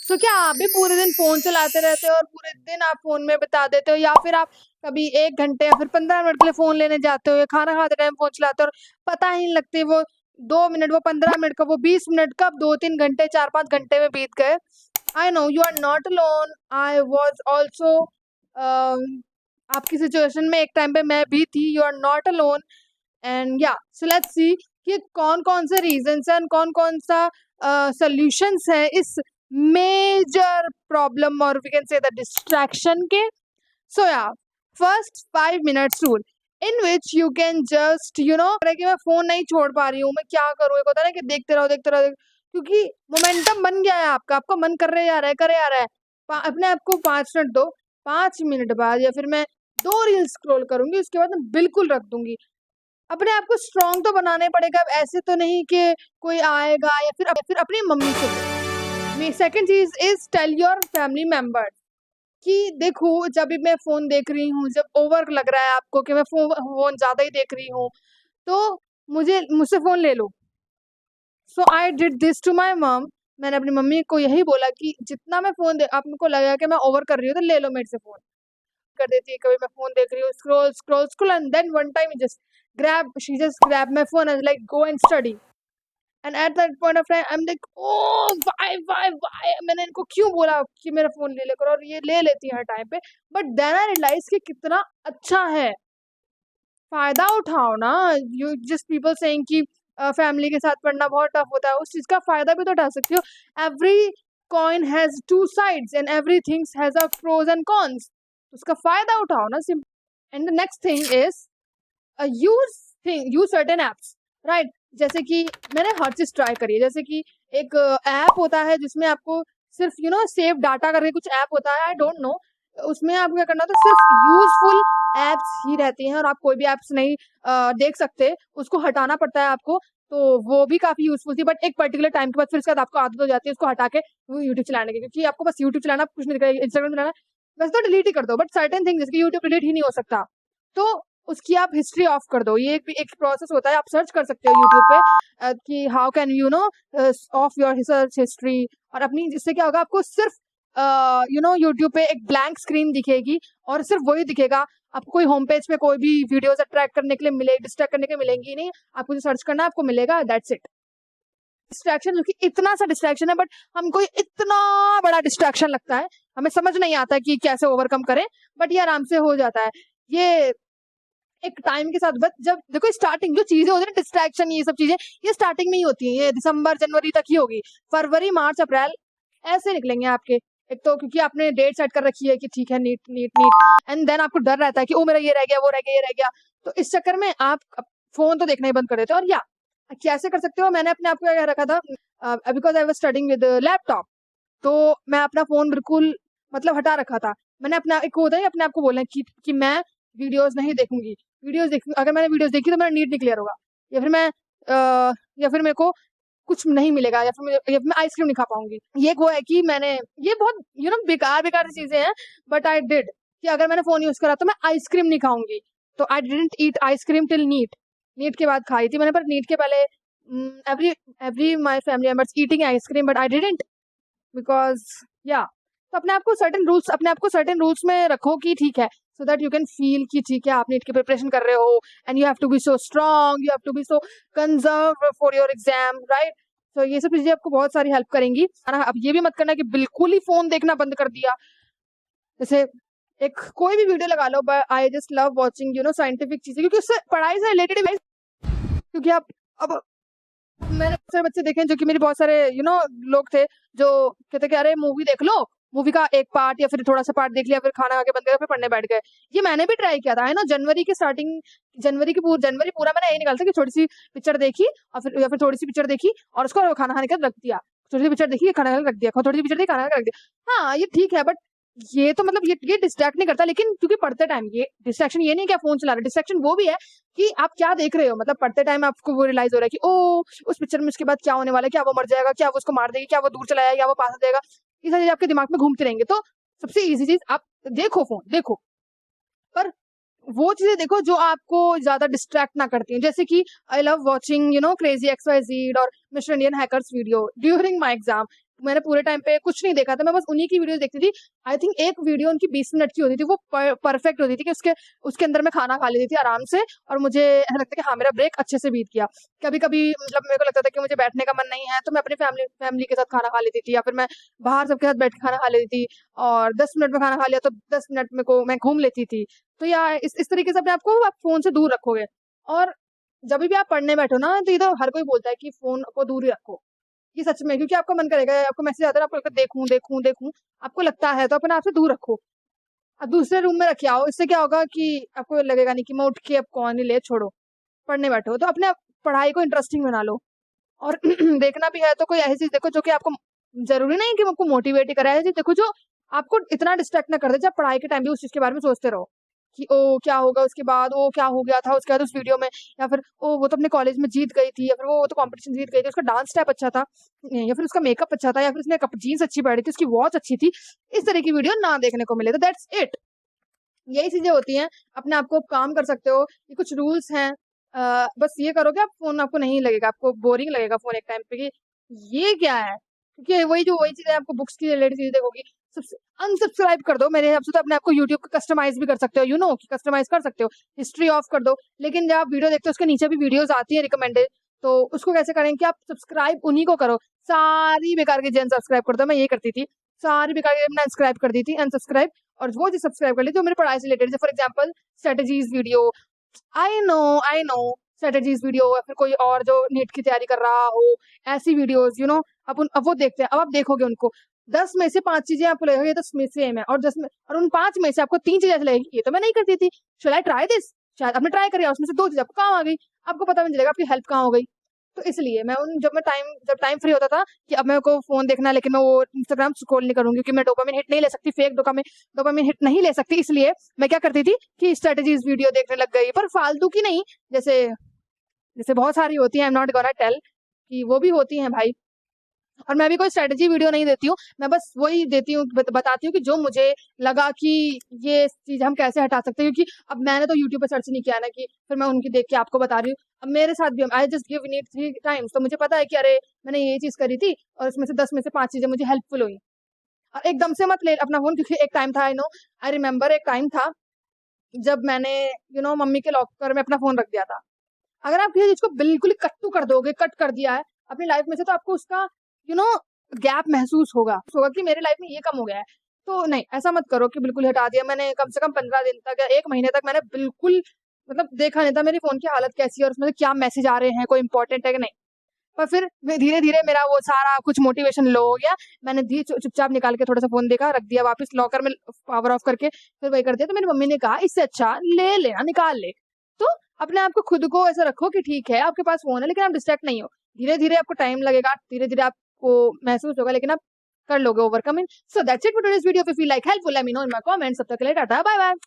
तो क्या आप भी पूरे दिन फ़ोन चलाते रहते हो और पूरे दिन आप फ़ोन में बिता देते हो, या फिर आप कभी 1 घंटे या फिर 15 मिनट के लिए फ़ोन लेने जाते हो या खाना खाते टाइम फ़ोन चलाते हो और पता ही नहीं लगती वो 2 मिनट, वो 15 मिनट का, वो 20 मिनट कब 2-3 घंटे, 4-5 घंटे में बीत गए। I know you are not alone, I was also आपकी सिचुएशन में एक टाइम पे मैं भी थी, you are not alone. And yeah so let's see कि कौन-कौन से रीज़न्स हैं एंड कौन-कौन सा सॉल्यूशंस है इस मेजर प्रॉब्लम और we can say the distraction के। So yeah first 5 minutes rule in which you can just कि मैं फ़ोन नहीं छोड़ पा रही हूँ, मैं क्या करूँ? एक होता है ना कि देखते रहो क्योंकि मोमेंटम बन गया है आपका मन करे जा रहा है, करे जा रहा है। अपने आप को 5 मिनट दो, 5 मिनट बाद या फिर मैं 2 रील्स स्क्रॉल करूँगी, उसके बाद मैं बिल्कुल रख दूँगी। अपने आप को स्ट्रॉन्ग तो बनाना ही पड़ेगा, अब ऐसे तो नहीं कि कोई आएगा या फिर अपनी मम्मी से बोलो। सेकंड चीज़ is tell your family members कि देखो जब भी मैं फ़ोन देख रही हूँ, जब ओवर लग रहा है आपको कि मैं फ़ोन ज़्यादा ही देख रही हूँ, तो मुझसे फ़ोन ले लो। So I did this to my mom. मैंने अपनी मम्मी को यही बोला कि जितना मैं फ़ोन दे आपको लगेगा कि मैं ओवर कर रही हूँ, तो ले लो मेरे से फ़ोन। कर देती है, कभी मैं फ़ोन देख रही हूँ, scroll and then one time she just grab my phone and like go and study. And at that point of time I am like oh why मैंने इनको क्यों बोला कि मेरा फ़ोन ले लेकर, और ये ले लेती है हर टाइम पे। बट देन आई रियलाइज़ कि कितना अच्छा है, फ़ायदा उठाओ ना। यू जस्ट पीपल सेइंग कि फैमिली के साथ पढ़ना बहुत टफ होता है, उस चीज़ का फ़ायदा भी तो उठा सकती हो। Every coin has 2 sides and everything has a pros and cons. उसका फ़ायदा उठाओ ना SIM. And the next thing is use certain apps, right? जैसे कि मैंने हर चीज़ ट्राई करी है, जैसे कि एक ऐप होता है जिसमें आपको सिर्फ़ सेव डाटा करके कुछ ऐप होता है, आई डोंट नो। उसमें आपको क्या करना होता है, सिर्फ़ यूज़फुल ऐप्स ही रहती हैं और आप कोई भी ऐप्स नहीं देख सकते, उसको हटाना पड़ता है आपको। तो वो भी काफ़ी यूज़फुल थी, बट एक पर्टिकुलर टाइम के बाद फिर उसके बाद आपको आदत हो जाती है उसको हटा के वो यूट्यूब चलाने की, क्योंकि आपको बस यूट्यूब चलाना, कुछ नहीं दिखेगा, इंस्टाग्राम चलाना, वैसे तो डिलीट ही कर दो, बट सर्टेन थिंग जैसे कि यूट्यूब डिलीट ही नहीं हो सकता। तो उसकी आप हिस्ट्री ऑफ कर दो। ये एक प्रोसेस होता है, आप सर्च कर सकते हो यूट्यूब पे कि how can of your search history. और अपनी जिससे क्या होगा, आपको सिर्फ यूट्यूब पे एक ब्लैंक स्क्रीन दिखेगी और सिर्फ वही दिखेगा। आपको कोई होम पेज पे कोई भी वीडियोस अट्रैक्ट करने के लिए डिस्ट्रैक्ट करने के लिए मिलेंगी नहीं। आपको जो सर्च करना है आपको मिलेगा, दैट्स इट। डिस्ट्रैक्शन, क्योंकि इतना सा डिस्ट्रैक्शन है, बट हमको इतना बड़ा डिस्ट्रैक्शन लगता है, हमें समझ नहीं आता कि कैसे ओवरकम करें, बट ये आराम से हो जाता है। ये एक टाइम के साथ, बट जब देखो स्टार्टिंग जो चीजें होती है ना, डिस्ट्रैक्शन, ये सब चीजें, ये स्टार्टिंग में ही होती है, ये दिसंबर जनवरी तक ही होगी। फरवरी मार्च अप्रैल ऐसे निकलेंगे आपके। एक तो क्योंकि आपने डेट सेट कर रखी है कि ठीक है, NEET NEET NEET, and then आपको डर रहता है कि ओ मेरा ये रह गया, वो रह गया, ये रह गया। तो इस चक्कर में आप फोन तो देखना ही बंद कर देते हो। और या कैसे कर सकते हो, मैंने अपने आप को क्या रखा था, because I was studying with laptop, तो मैं अपना फ़ोन बिल्कुल मतलब हटा रखा था। मैंने एक होता है अपने आप को बोलना कि मैं वीडियोज़ नहीं देखूँगी। अगर मैंने वीडियोज़ देखी तो मेरा नीट नहीं क्लियर होगा, या फिर या फिर मेरे को कुछ नहीं मिलेगा, या फिर मैं आइसक्रीम नहीं खा पाऊँगी। ये एक वो है कि मैंने, ये बहुत बेकार-बेकार सी चीज़ें हैं, बट आई डिड कि अगर मैंने फ़ोन यूज़ करा तो मैं आइसक्रीम नहीं खाऊँगी। तो I didn't eat ice cream till NEET. NEET के बाद खाई थी मैंने, पर नीट के पहले every every my family members eating ice cream, but I didn't, because yeah तो अपने आप को सर्टेन रूल्स में रखो कि ठीक है, so that you can feel कि ठीक है, आप नीट की प्रिपरेशन कर रहे हो and you have to be so strong, you have to be so conserve for your exam, right? तो ये सब चीजें आपको बहुत सारी हेल्प करेंगी। अब ये भी मत करना कि बिल्कुल ही फोन देखना बंद कर दिया। जैसे एक कोई भी वीडियो लगा लो, but I just love watching scientific चीजें, क्योंकि उससे पढ़ाई से रिलेटेड, क्योंकि आप अब मैंने बहुत सारे बच्चे देखे हैं जो कि मेरे बहुत सारे लोग थे जो कहते कि अरे मूवी देख लो, मूवी का एक पार्ट या फिर थोड़ा सा पार्ट देख लिया, फिर खाना खा के बंद किया, फिर पढ़ने बैठ गए। ये मैंने भी ट्राई किया था, है ना, जनवरी पूरा मैंने यही निकालता कि छोटी सी पिक्चर देखी और फिर या फिर थोड़ी सी पिक्चर देखी और उसको खाना खाने के बाद रख दिया। छोटी सी पिक्चर देखी, खाना खाने रख दिया, थोड़ी सी पिक्चर देखी, खाना खाने रख दिया। हाँ, ये ठीक है, बट ये तो मतलब ये डिस्ट्रैक्ट नहीं करता। लेकिन क्योंकि पढ़ते टाइम ये डिस्ट्रैक्शन ये नहीं क्या फोन चला रहे, डिस्ट्रैक्शन वो भी है कि आप क्या देख रहे हो। मतलब पढ़ते टाइम आपको वो रियलाइज हो रहा है कि ओ उस पिक्चर में उसके बाद क्या होने वाला है, क्या वो मर जाएगा, क्या वो उसको मार देगी, क्या वो दूर चला जाएगा, क्या वो पास हो जाएगा। ये सारी चीजें आपके दिमाग में घूमती रहेंगे। तो सबसे इजी चीज, आप देखो फोन देखो, पर वो चीजें देखो जो आपको ज्यादा डिस्ट्रैक्ट ना करती हैं। जैसे कि I love watching crazy XYZ और mister Indian hackers video during my exam. मैंने पूरे टाइम पे कुछ नहीं देखा था, मैं बस उन्हीं की वीडियोस देखती थी। आई थिंक एक वीडियो उनकी 20 मिनट की होती थी, वो परफेक्ट होती थी कि उसके अंदर मैं खाना खा लेती थी आराम से, और मुझे ऐसा लगता है कि हाँ मेरा ब्रेक अच्छे से बीत गया। कभी कभी मतलब मेरे को लगता था कि मुझे बैठने का मन नहीं है, तो मैं अपनी फैमिली के साथ खाना खा लेती थी, या फिर मैं बाहर सबके साथ बैठ के खाना खा लेती थी, और 10 मिनट में खाना खा लिया तो 10 मिनट में को मैं घूम लेती थी। तो या इस तरीके से अपने आप को आप फोन से दूर रखोगे। और जब भी आप पढ़ने बैठो ना, तो ये तो हर कोई बोलता है कि फोन को दूर ही रखो, ये सच में, क्योंकि आपका मन करेगा, आपको मैसेज आता है, आपको लगता है देखूं देखूं देखूं, आपको लगता है, तो अपने आप से दूर रखो। अब दूसरे रूम में रखे आओ, इससे क्या होगा कि आपको लगेगा नहीं कि मैं उठ के अब कौन ही ले, छोड़ो, पढ़ने बैठो तो अपने पढ़ाई को इंटरेस्टिंग बना लो। और देखना भी है तो कोई ऐसी चीज देखो जो कि आपको, जरूरी नहीं कि आपको मोटिवेट ही करे, ऐसी चीज देखो जो आपको इतना डिस्ट्रैक्ट ना कर दे, जब पढ़ाई के टाइम भी उस चीज के बारे में सोचते रहो कि ओ क्या होगा उसके बाद, ओ क्या हो गया था उसके बाद उस वीडियो में, या फिर ओ वो तो अपने कॉलेज में जीत गई थी, या फिर वो तो कंपटीशन जीत गई थी, उसका डांस स्टेप अच्छा था, या फिर उसका मेकअप अच्छा था, या फिर उसने जीन्स अच्छी पहनी थी, उसकी वॉच अच्छी थी। इस तरह की वीडियो ना देखने को मिले, तो दैट्स इट। यही चीजें होती हैं, अपने आप को काम कर सकते हो। ये कुछ रूल्स हैं, बस ये करोगे आप, फोन आपको नहीं लगेगा, आपको बोरिंग लगेगा फोन एक टाइम पे कि ये क्या है, क्योंकि वही चीजें आपको बुक्स की रिलेटेड चीजें देखोगी। सबसे अनसब्सक्राइब कर दो मेरे हिसाब से, तो अपने आपको यूट्यूब को कस्टमाइज भी कर सकते हो, कि कस्टमाइज कर सकते हो, हिस्ट्री ऑफ कर दो। लेकिन जब आप वीडियो देखते हो उसके नीचे भी वीडियोस आती है रिकमेंडेड, तो उसको कैसे करें कि आप सब्सक्राइब उन्हीं को करो। सारी बेकार की जन सब्सक्राइब कर दो, मैं ये करती थी, सारी बेकार की मैंने अनसब्सक्राइब कर दी थी, अनसब्सक्राइब, और वो चीज सब्सक्राइब कर ली जो मेरे पढ़ाई से related, for example strategies video, I know strategies video, या फिर कोई और जो नीट की तैयारी कर रहा हो, ऐसी वीडियोस अब वो देखते हैं। अब आप देखोगे उनको, 10 में से 5 चीजें आपको लगेगा ये तो सेम है, और 10 में, और उन 5 में से आपको 3 चीजें ऐसी लगेगी ये तो मैं नहीं करती थी, शैल आई ट्राई दिस, शायद आपने ट्राई करिए, उसमें से 2 चीज आपको काम आ गई, आपको पता भी नहीं चलेगा आपकी हेल्प कहाँ हो गई। तो इसलिए मैं उन जब टाइम फ्री होता था कि अब मेरे को फोन देखना है, लेकिन मैं वो इंस्टाग्राम स्क्रॉल नहीं करूंगी, क्योंकि मैं डोपामिन हिट नहीं ले सकती, फेक डोपामिन हिट नहीं ले सकती, इसलिए मैं क्या करती थी कि स्ट्रेटेजीज वीडियो देखने लग गई, पर फालतू की नहीं, जैसे जैसे बहुत सारी होती है, I am not gonna tell कि वो भी होती हैं भाई। और मैं भी कोई स्ट्रेटेजी वीडियो नहीं देती हूँ, मैं बस वही देती हूँ, बताती हूँ कि जो मुझे लगा कि ये चीज हम कैसे हटा सकते हैं, क्योंकि अब मैंने तो यूट्यूब पे सर्च नहीं किया ना कि फिर मैं उनकी देख के आपको बता रही हूँ। अब मेरे साथ भी I just give need 3 times, तो मुझे पता है कि अरे मैंने ये चीज करी थी, और इसमें से 10 में से 5 चीजें मुझे हेल्पफुल हुई। और एकदम से मत ले अपना फोन, क्योंकि एक टाइम था, आई नो, आई रिमेम्बर, एक टाइम था जब मैंने मम्मी के लॉकर में अपना फोन रख दिया था। अगर आप किसी चीज को बिल्कुल ही कट्टू कर दोगे, कट कर दिया है अपनी लाइफ में से, तो आपको उसका यू नो गैप महसूस होगा कि मेरे लाइफ में ये कम हो गया है। तो नहीं, ऐसा मत करो कि बिल्कुल हटा दिया। मैंने कम से कम 15 दिन तक या 1 महीने तक मैंने बिल्कुल मतलब देखा नहीं था मेरी फोन की हालत कैसी है, और उसमें से क्या मैसेज आ रहे हैं, कोई इंपॉर्टेंट है कि नहीं। पर फिर धीरे धीरे मेरा वो सारा कुछ मोटिवेशन लो हो गया, मैंने चुपचाप निकाल के थोड़ा सा फोन देखा, रख दिया वापस लॉकर में, पावर ऑफ करके फिर वही कर दिया। तो मेरी मम्मी ने कहा इससे अच्छा ले लेना, निकाल ले। तो अपने आप को खुद को ऐसा रखो कि ठीक है आपके पास फोन है, लेकिन आप डिस्ट्रैक्ट नहीं हो। धीरे धीरे आपको टाइम लगेगा, धीरे धीरे आपको महसूस होगा, लेकिन आप कर लोगे overcome in. So that's it for today's video. If you feel like helpful, let me know in my comments. तब तक के लिए टाटा, बाय बाय।